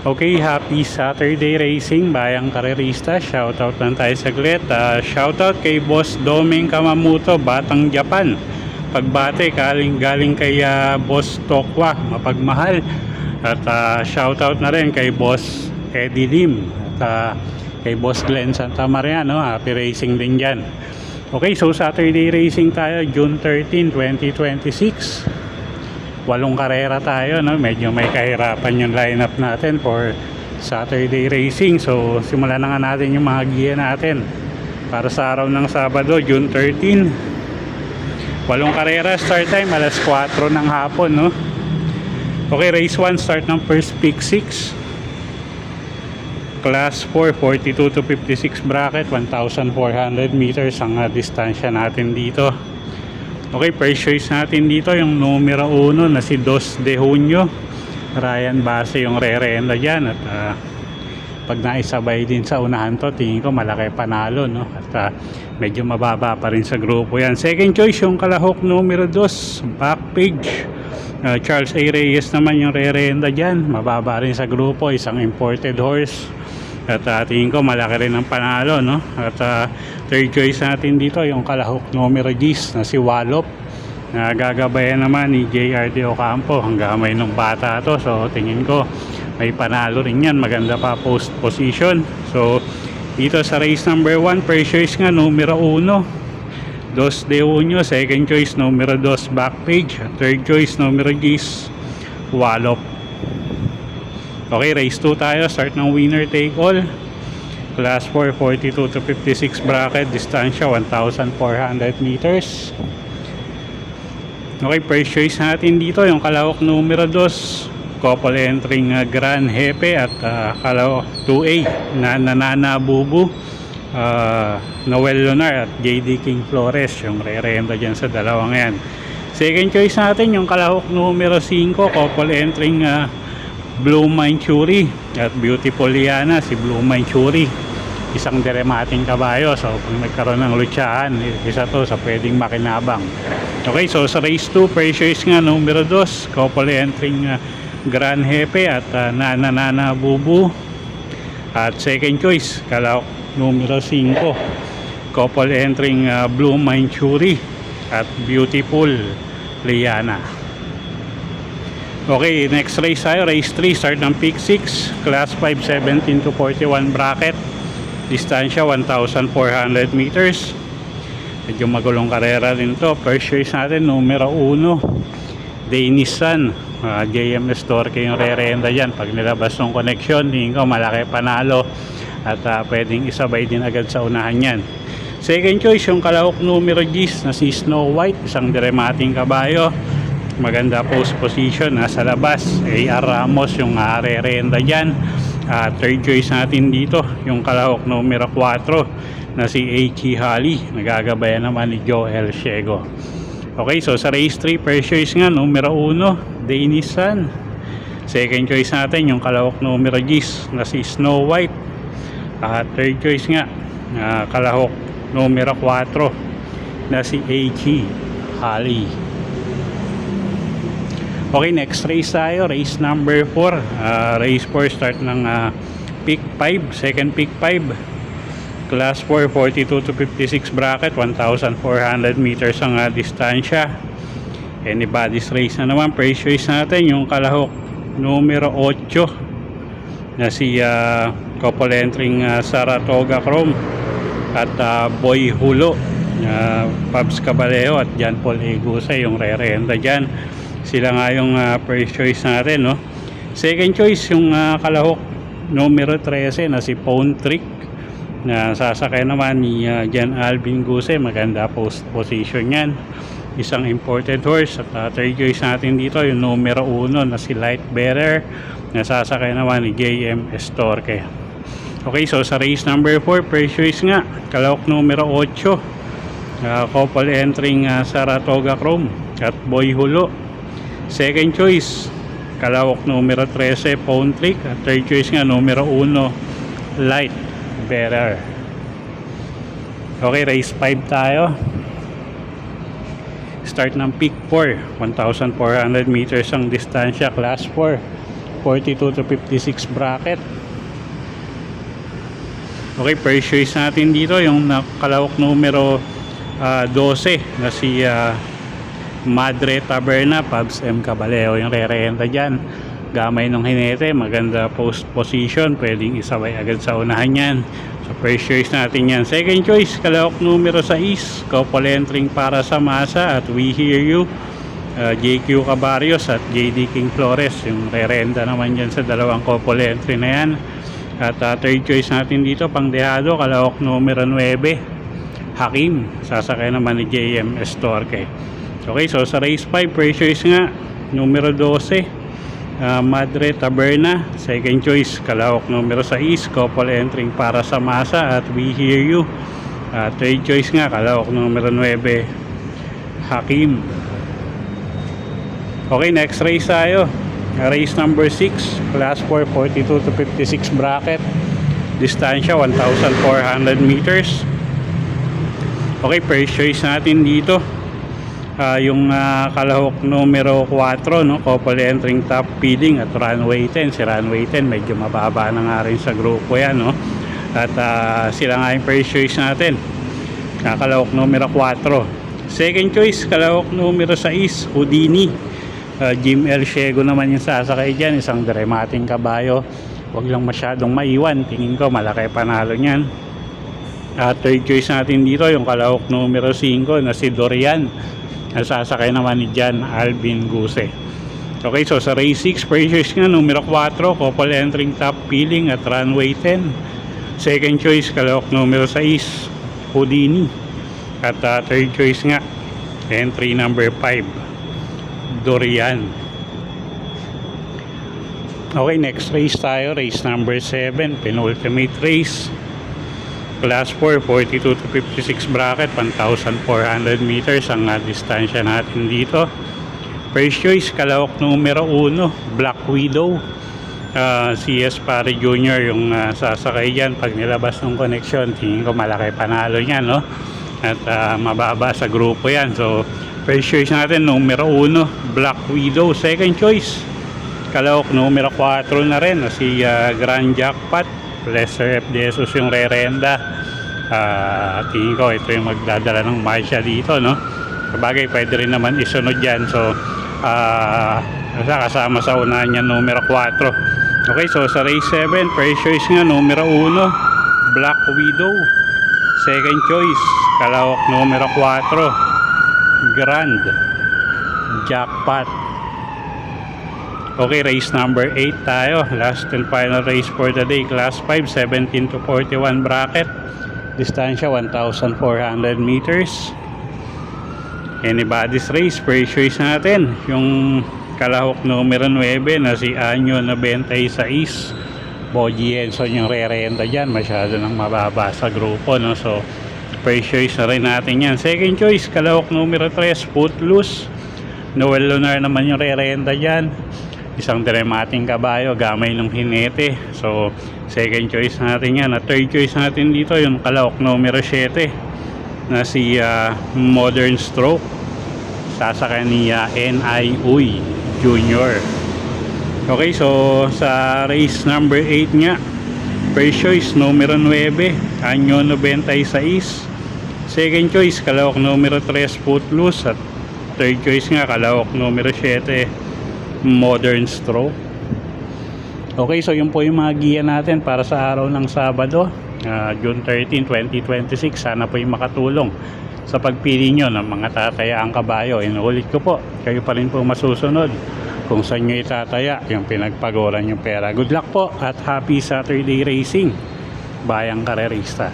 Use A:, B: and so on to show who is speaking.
A: Okay, happy Saturday racing, bayang karerista. Shoutout lang tayo saglit. Shoutout kay Boss Doming Kamamoto, Batang Japan. Pagbate galing kay Boss Tokwa, mapagmahal. At shoutout na rin kay Boss Eddie Lim. At kay Boss Glenn Santa Maria, no? Happy racing din dyan. Okay, so Saturday racing tayo, June 13, 2026. 8 karera tayo, no? Medyo may kahirapan yung lineup natin for Saturday racing. So simulan na nga natin yung mga giya natin para sa araw ng Sabado, June 13. 8 karera, start time alas 4 ng hapon, no? Okay, race 1, start ng first pick 6. Class 4, 42 to 56 bracket, 1,400 meters ang distansya natin dito. Okay, first choice natin dito yung numero 1 na si Dos de Junio. Ryan Base yung re-renda dyan. At pag naisabay din sa unahan to, tingin ko malaki panalo, no? At medyo mababa pa rin sa grupo yan. Second choice yung kalahok numero 2, back page. Charles A. Reyes naman yung re-renda dyan. Mababa rin sa grupo, isang imported horse. At tingin ko malaki rin ang panalo, no? At third choice natin dito yung kalahok numero 10 na si Wallop, na gagabayan naman ni JRD Ocampo. Ang gamay ng bata to, so tingin ko may panalo rin yan. Maganda pa post position. So dito sa race number 1, first choice nga numero 1 Dos de Junio, second choice numero 2 back page, third choice numero 10 Wallop. Okay, race 2 tayo. Start ng winner take all. Class 4, 42 to 56 bracket. Distansya 1,400 meters. Okay, first choice natin dito yung kalahok numero 2. Couple entering Grand Jefe at kalahok 2A na Nanana Bubu, Noel Lunar at JD King Flores yung re-renda dyan sa dalawang yan. Second choice natin yung kalahok numero 5. Couple entering Blue Manchuri at Beautiful Liana, si Blue Manchuri, isang diremating kabayo. So kung nagkaroon ng lutsahan, isa to sa pwedeng makinabang. Okay, so sa race 2, first choice nga numero 2, couple entering Grand Jefe at Nanana Bubu. At second choice kalahok numero 5, couple entering Blue Manchuri at Beautiful Liana. Okay, next race tayo, race 3, start ng pick 6, class 5, 17 to 41 bracket, distansya 1,400 meters. Medyo magulong karera din to. First choice natin numero 1 Denison, JMS Torque yung re-renda dyan. Pag nilabas ng connection, tingin ko malaki panalo at pwedeng isabay din agad sa unahan yan. Second choice yung kalahok numero 10 na si Snow White, isang diremating kabayo. Maganda post position, nasa labas. AR Ramos yung re-renda dyan. Third choice natin dito yung kalahok numero 4 na si H.E. Halley, nagagabayan naman ni Joel Ciego. Okay, so sa race 3, first choice nga numero 1 Denison. Second choice natin yung kalahok numero 10 na si Snow White. Third choice nga kalahok numero 4 na si H.E. Halley. Okay, next race tayo, race number 4. Race 4, start ng pick 5, second pick 5. Class 4, 42 to 56 bracket, 1,400 meters ang distansya. Anybody's race na naman. First choice natin yung kalahok numero 8 na si couple entering Saratoga Chrome at Boy Hulo, Pabs Cabalejo at John Paul Egusa yung re-renda dyan. Sila nga yung first choice natin, no? Second choice yung kalahok numero 13 na si Phone Trick, na sasakay naman ni Jan Alvin Guse. Maganda post position yan, isang imported horse. At third choice natin dito yung numero 1 na si Light Bearer, na sasakay naman ni JM Estorque. Okay, so sa race number 4, first choice nga kalahok numero 8, couple entering Saratoga Chrome at Boy Hulo. Second choice kalawok numero 13, Phone Trick. At third choice nga, numero 1, Light Bearer. Okay, race 5 tayo. Start ng peak 4, 1,400 meters ang distansya, class 4, 42 to 56 bracket. Okay, first choice natin dito yung kalawok numero 12 na si Madre Taberna, Pabs M. Caballero yung re-renta dyan. Gamay ng hinete, maganda post position, pwedeng isabay agad sa unahan yan. So first choice natin yan. Second choice, kalawok numero 6, couple entering para sa masa at We Hear You, JQ Cabarrios at JD King Flores yung re-renta naman dyan sa dalawang couple entry na yan. At third choice natin dito, pang dehado, kalawok numero 9, Hakim, sasakay naman ni JM Estorque. Okay, so sa race 5, first choice nga, numero 12, Madre Taberna. Second choice, kalawok numero 6, couple entering para sa masa at We Hear You. Third choice nga, kalawok numero 9, Hakim. Okay, next race tayo. Race number 6, class 4, 42 to 56 bracket. Distansya 1,400 meters. Okay, first choice natin dito yung kalahok numero 4, no? Couple entering top feeding at runway 10. Si runway 10 medyo mababa na nga rin sa grupo yan, no? At sila nga yung first choice natin, kalahok numero 4. Second choice, kalahok numero 6, Houdini. Jim El Ciego naman yung sasakay dyan, isang dramating kabayo. Huwag lang masyadong maiwan, tingin ko malaki panalo nyan. Third choice natin dito yung kalahok numero 5 na si Dorian, sasakay naman ni Jan Alvin Guse. Okay, so sa race 6, first choice nga numero 4, couple entering top feeling at runway 10. Second choice, kalahok numero 6, Houdini. At third choice nga, entry number 5, Dorian. Okay, next race tayo, race number 7, penultimate race, class 4, 42 to 56 bracket, 1,400 meters ang distansya natin dito. First choice, kalahok numero 1, Black Widow. CS Pare Jr. yung sasakay dyan. Pag nilabas ng connection, tingin ko malaki panalo niya, no? At mababa sa grupo yan. So first choice natin, numero 1, Black Widow. Second choice, kalahok numero 4 na rin, si Grand Jackpot. Lester F. De Jesus yung re-renda. Tingin ko ito yung magdadala ng marcha dito, no? Sabagay, pwede rin naman isunod yan. So, kasama sa unahan niya, numero 4. Okay, so sa race 7, first choice nga, numero 1, Black Widow. Second choice, kalahok numero 4, Grand Jackpot. Okay, race number 8 tayo. Last and final race for the day. Class 5, 17 to 41 bracket. Distansya 1,400 meters. Anybody's race. First choice natin, yung kalahok numero 9 na si Anyo 96. Boji Enson yung re-renta dyan. Masyado nang mababa sa grupo, no? So first choice na rin natin yan. Second choice, kalahok numero 3, Footloose. Noel Lunar naman yung re-renta dyan. Isang dramating kabayo, gamay ng hinete. So second choice natin yan. At third choice natin dito yung kalahok numero 7 na si Modern Stroke. Sasakay ni N.I. Uy Jr. Okay, so sa race number 8 nga, first choice numero 9, Anyo 96. Second choice, kalahok numero 3, Footloose. At third choice nga, kalahok numero 7, Modern Stroke. Okay, so yun po yung mga giya natin para sa araw ng Sabado, June 13, 2026. Sana po yung makatulong sa pagpili nyo ng mga tatayaang kabayo. Inuulit ko po, kayo pa rin po masusunod kung saan nyo itataya yung pinagpaguran yung pera. Good luck po at happy Saturday racing, bayang karerista.